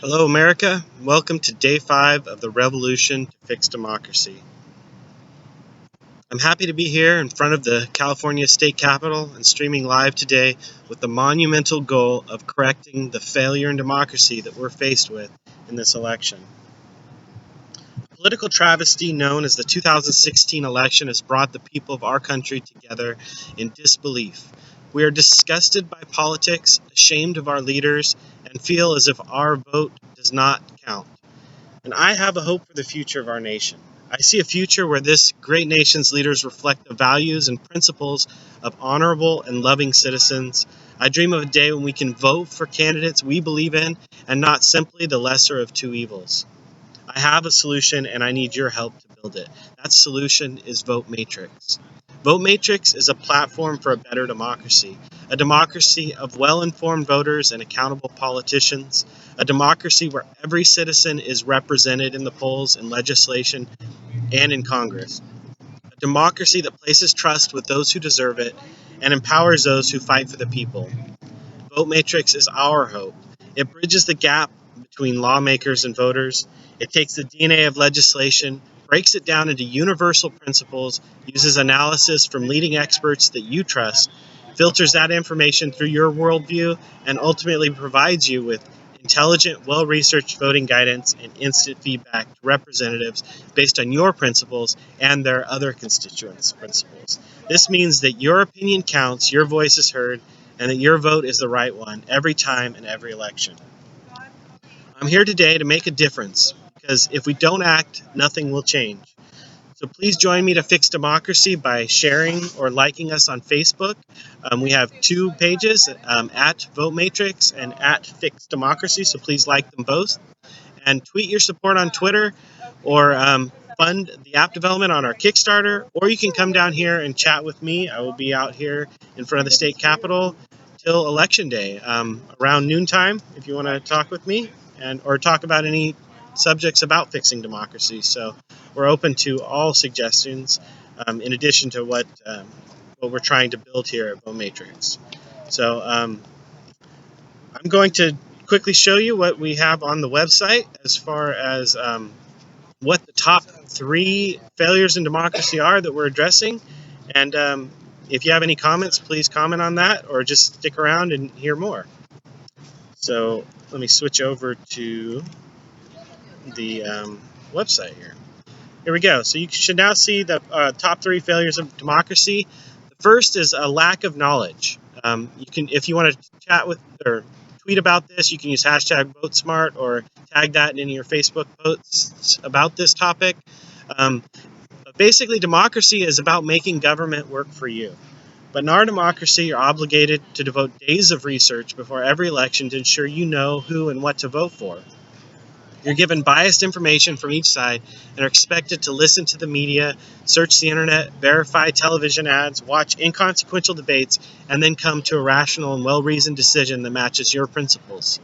Hello, America. Welcome to Day 5 of the Revolution to Fix Democracy. I'm happy to be here in front of the California State Capitol and streaming live today with the monumental goal of correcting the failure in democracy that we're faced with in this election. The political travesty known as the 2016 election has brought the people of our country together in disbelief. We are disgusted by politics, ashamed of our leaders, and feel as if our vote does not count. And I have a hope for the future of our nation. I see a future where this great nation's leaders reflect the values and principles of honorable and loving citizens. I dream of a day when we can vote for candidates we believe in and not simply the lesser of two evils. I have a solution and I need your help to build it. That solution is VoteMatrix. VoteMatrix is a platform for a better democracy, a democracy of well-informed voters and accountable politicians, a democracy where every citizen is represented in the polls, in legislation, and in Congress, a democracy that places trust with those who deserve it and empowers those who fight for the people. VoteMatrix is our hope. It bridges the gap between lawmakers and voters. It takes the DNA of legislation, breaks it down into universal principles, uses analysis from leading experts that you trust, filters that information through your worldview, and ultimately provides you with intelligent, well-researched voting guidance and instant feedback to representatives based on your principles and their other constituents' principles. This means that your opinion counts, your voice is heard, and that your vote is the right one every time in every election. I'm here today to make a difference, because if we don't act, nothing will change. So please join me to fix democracy by sharing or liking us on Facebook. We have two pages, at VoteMatrix and at Fix Democracy, so please like them both. And tweet your support on Twitter, or fund the app development on our Kickstarter, or you can come down here and chat with me. I will be out here in front of the state capitol till Election Day, around noontime, if you want to talk with me or talk about any subjects about fixing democracy. So we're open to all suggestions, in addition to what we're trying to build here at VoteMatrix. So I'm going to quickly show you what we have on the website as far as what the top 3 failures in democracy are that we're addressing. And if you have any comments, please comment on that or just stick around and hear more. So let me switch over to the website here. Here we go. So you should now see the top 3 failures of democracy. The first is a lack of knowledge. You can, if you want to chat with or tweet about this, you can use hashtag VoteSmart or tag that in any of your Facebook posts about this topic. But basically, democracy is about making government work for you. But in our democracy, you're obligated to devote days of research before every election to ensure you know who and what to vote for. You're given biased information from each side and are expected to listen to the media, search the internet, verify television ads, watch inconsequential debates, and then come to a rational and well-reasoned decision that matches your principles.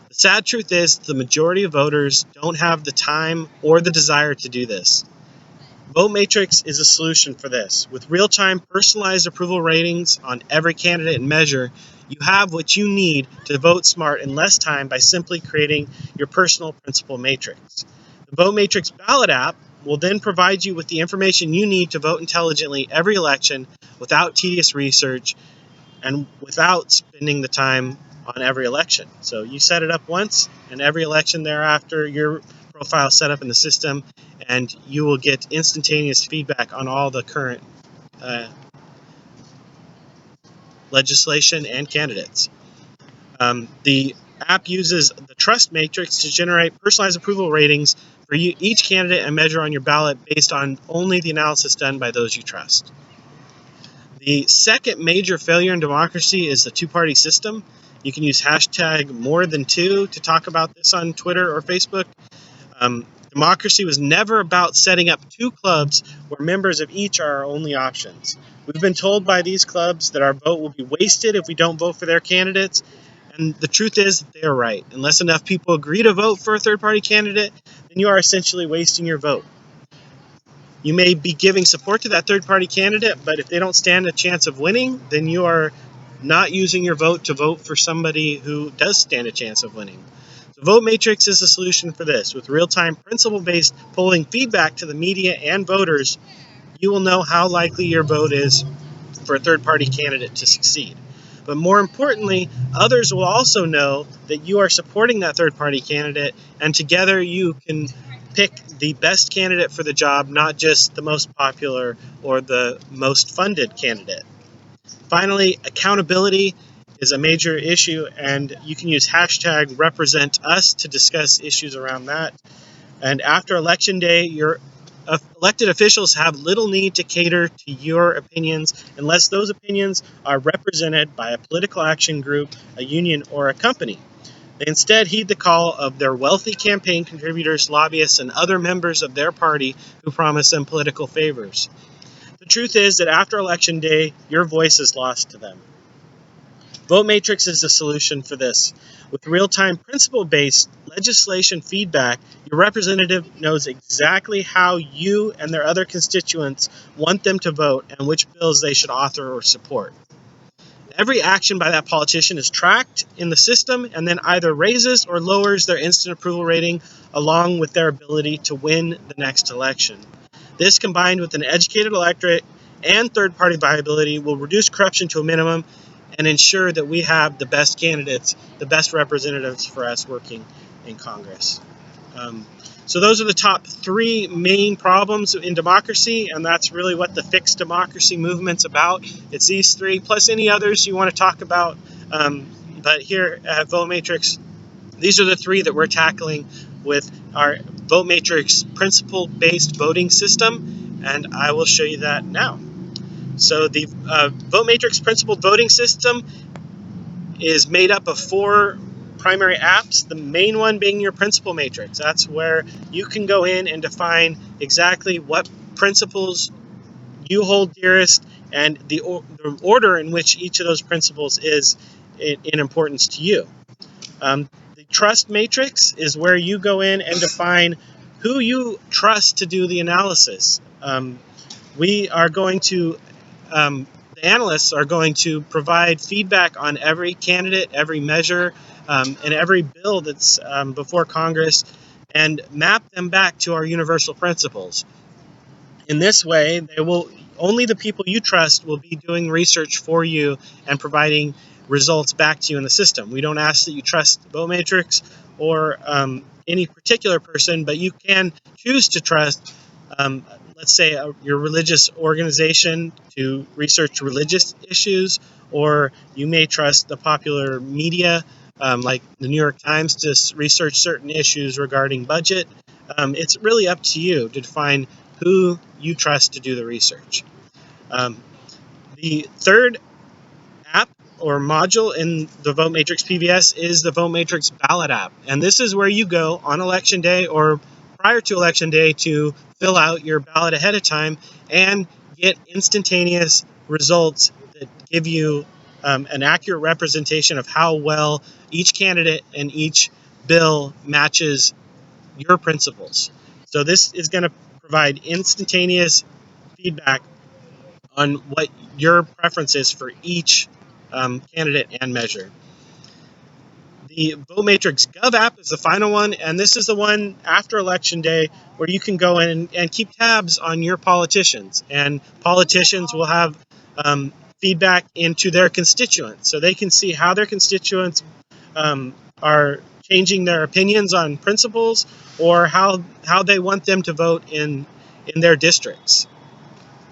The sad truth is the majority of voters don't have the time or the desire to do this. VoteMatrix is a solution for this. With real-time personalized approval ratings on every candidate and measure, you have what you need to vote smart in less time by simply creating your personal principle matrix. The VoteMatrix Ballot app will then provide you with the information you need to vote intelligently every election without tedious research and without spending the time on every election. So you set it up once, and every election thereafter, your profile set up in the system, and you will get instantaneous feedback on all the current legislation and candidates. The app uses the trust matrix to generate personalized approval ratings for each candidate and measure on your ballot based on only the analysis done by those you trust. The second major failure in democracy is the two-party system. You can use hashtag #MoreThan2 to talk about this on Twitter or Facebook. Democracy was never about setting up 2 clubs where members of each are our only options. We've been told by these clubs that our vote will be wasted if we don't vote for their candidates, and the truth is that they are right. Unless enough people agree to vote for a third-party candidate, then you are essentially wasting your vote. You may be giving support to that third-party candidate, but if they don't stand a chance of winning, then you are not using your vote to vote for somebody who does stand a chance of winning. So VoteMatrix is the solution for this. With real-time principle-based polling feedback to the media and voters, you will know how likely your vote is for a third-party candidate to succeed. But more importantly, others will also know that you are supporting that third-party candidate, and together you can pick the best candidate for the job, not just the most popular or the most funded candidate. Finally, accountability is a major issue, and you can use hashtag #RepresentUs to discuss issues around that. And after Election Day, your elected officials have little need to cater to your opinions unless those opinions are represented by a political action group, a union, or a company. They instead heed the call of their wealthy campaign contributors, lobbyists, and other members of their party who promise them political favors. The truth is that after Election Day, your voice is lost to them. VoteMatrix is the solution for this. With real-time principle-based legislation feedback, your representative knows exactly how you and their other constituents want them to vote and which bills they should author or support. Every action by that politician is tracked in the system and then either raises or lowers their instant approval rating along with their ability to win the next election. This, combined with an educated electorate and third-party viability, will reduce corruption to a minimum and ensure that we have the best candidates, the best representatives for us working in Congress. So those are the top three main problems in democracy, and that's really what the Fix Democracy movement's about. It's these three, plus any others you want to talk about. But here at VoteMatrix, these are the three that we're tackling with our VoteMatrix principle-based voting system, and I will show you that now. So the VoteMatrix principled voting system is made up of 4 primary apps, the main one being your principle matrix. That's where you can go in and define exactly what principles you hold dearest and the order in which each of those principles is in importance to you. The trust matrix is where you go in and define who you trust to do the analysis. We are going to the analysts are going to provide feedback on every candidate, every measure, and every bill that's before Congress, and map them back to our universal principles. In this way, only the people you trust will be doing research for you and providing results back to you in the system. We don't ask that you trust VoteMatrix or any particular person, but you can choose to trust let's say your religious organization to research religious issues, or you may trust the popular media like the New York Times to research certain issues regarding budget. It's really up to you to define who you trust to do the research. The third app or module in the VoteMatrix PVS is the VoteMatrix Ballot app, and this is where you go on Election Day or prior to Election Day to fill out your ballot ahead of time and get instantaneous results that give you an accurate representation of how well each candidate and each bill matches your principles. So this is going to provide instantaneous feedback on what your preference is for each candidate and measure. The VoteMatrix Gov app is the final one, and this is the one after Election Day where you can go in and keep tabs on your politicians, and politicians will have feedback into their constituents, so they can see how their constituents are changing their opinions on principles or how they want them to vote in their districts.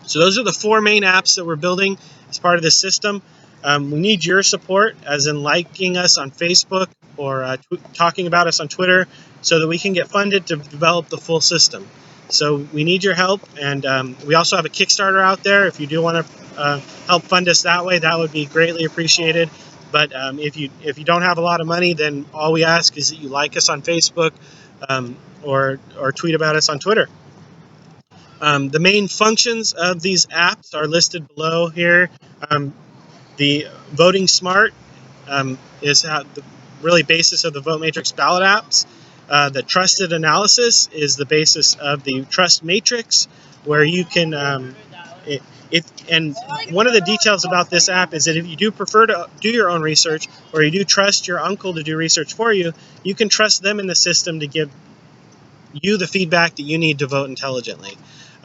So those are the 4 main apps that we're building as part of this system. We need your support, as in liking us on Facebook or talking about us on Twitter, so that we can get funded to develop the full system. So we need your help, and we also have a Kickstarter out there. If you do want to help fund us that way, that would be greatly appreciated. But if you don't have a lot of money, then all we ask is that you like us on Facebook or tweet about us on Twitter. The main functions of these apps are listed below here. The Voting Smart is the really basis of the VoteMatrix ballot apps. The Trusted Analysis is the basis of the Trust Matrix, where you can And one of the details about this app is that if you do prefer to do your own research, or you do trust your uncle to do research for you, you can trust them in the system to give you the feedback that you need to vote intelligently.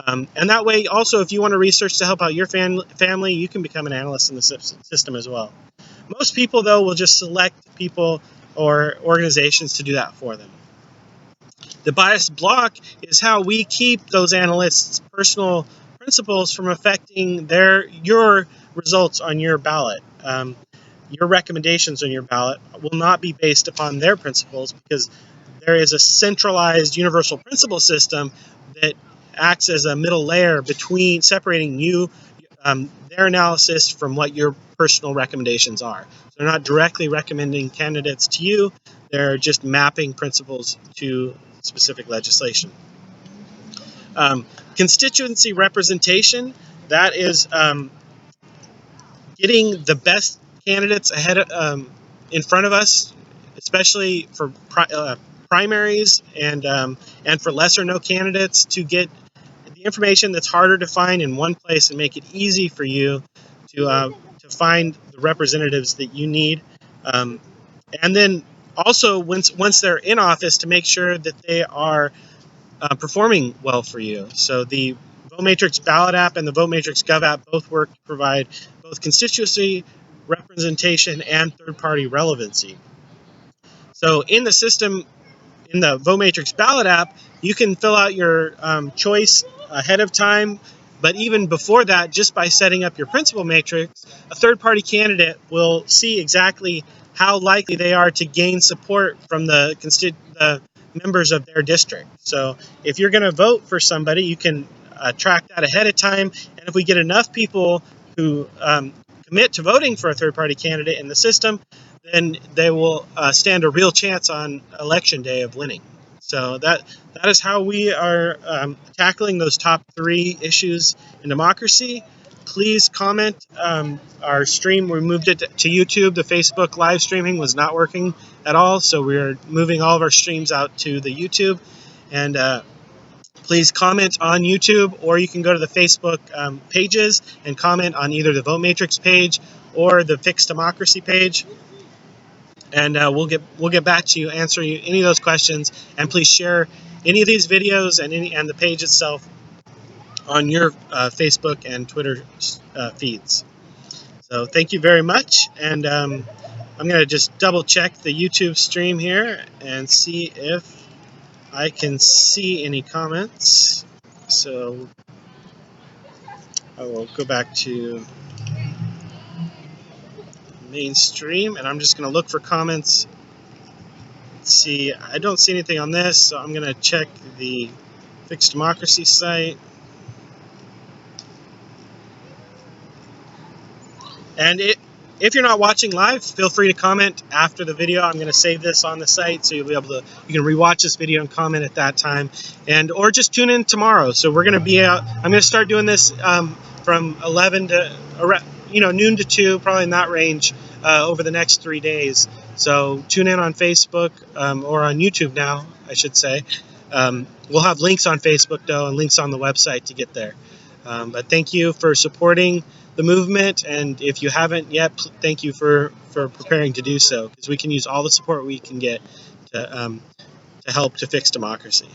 And that way, also, if you want to research to help out your family, you can become an analyst in the system as well. Most people, though, will just select people or organizations to do that for them. The bias block is how we keep those analysts' personal principles from affecting your results on your ballot. Your recommendations on your ballot will not be based upon their principles, because there is a centralized universal principle system that acts as a middle layer between separating you, their analysis, from what your personal recommendations are. So they're not directly recommending candidates to you, they're just mapping principles to specific legislation. Constituency representation, that is getting the best candidates ahead in front of us, especially for primaries and for lesser known candidates, to get the information that's harder to find in one place and make it easy for you to find the representatives that you need. And then also, once they're in office, to make sure that they are performing well for you. So the VoteMatrix Ballot app and the VoteMatrix Gov app both work to provide both constituency representation and third-party relevancy. So in the system, in the VoteMatrix Ballot app, you can fill out your choice ahead of time. But even before that, just by setting up your principal matrix, a third-party candidate will see exactly how likely they are to gain support from the members of their district. So if you're going to vote for somebody, you can track that ahead of time. And if we get enough people who commit to voting for a third-party candidate in the system, then they will stand a real chance on election day of winning. So that is how we are tackling those top 3 issues in democracy. Please comment. Our stream, we moved it to YouTube. The Facebook live streaming was not working at all, so we're moving all of our streams out to the YouTube. And please comment on YouTube, or you can go to the Facebook pages and comment on either the VoteMatrix page or the Fixed Democracy page. And we'll get back to you, answer you any of those questions. And please share any of these videos and the page itself on your Facebook and Twitter feeds. So thank you very much. And I'm going to just double check the YouTube stream here and see if I can see any comments. So I will go back to mainstream, and I'm just going to look for comments. See, I don't see anything on this, so I'm going to check the Fixed Democracy site. And if you're not watching live, feel free to comment after the video. I'm going to save this on the site, so you'll be able to, you can rewatch this video and comment at that time, or just tune in tomorrow. So we're going to be out. I'm going to start doing this from 11 to noon to 2, probably in that range, over the next 3 days. So tune in on Facebook or on YouTube now, I should say. We'll have links on Facebook, though, and links on the website to get there. But thank you for supporting the movement, and if you haven't yet, thank you for preparing to do so, because we can use all the support we can get to help to fix democracy.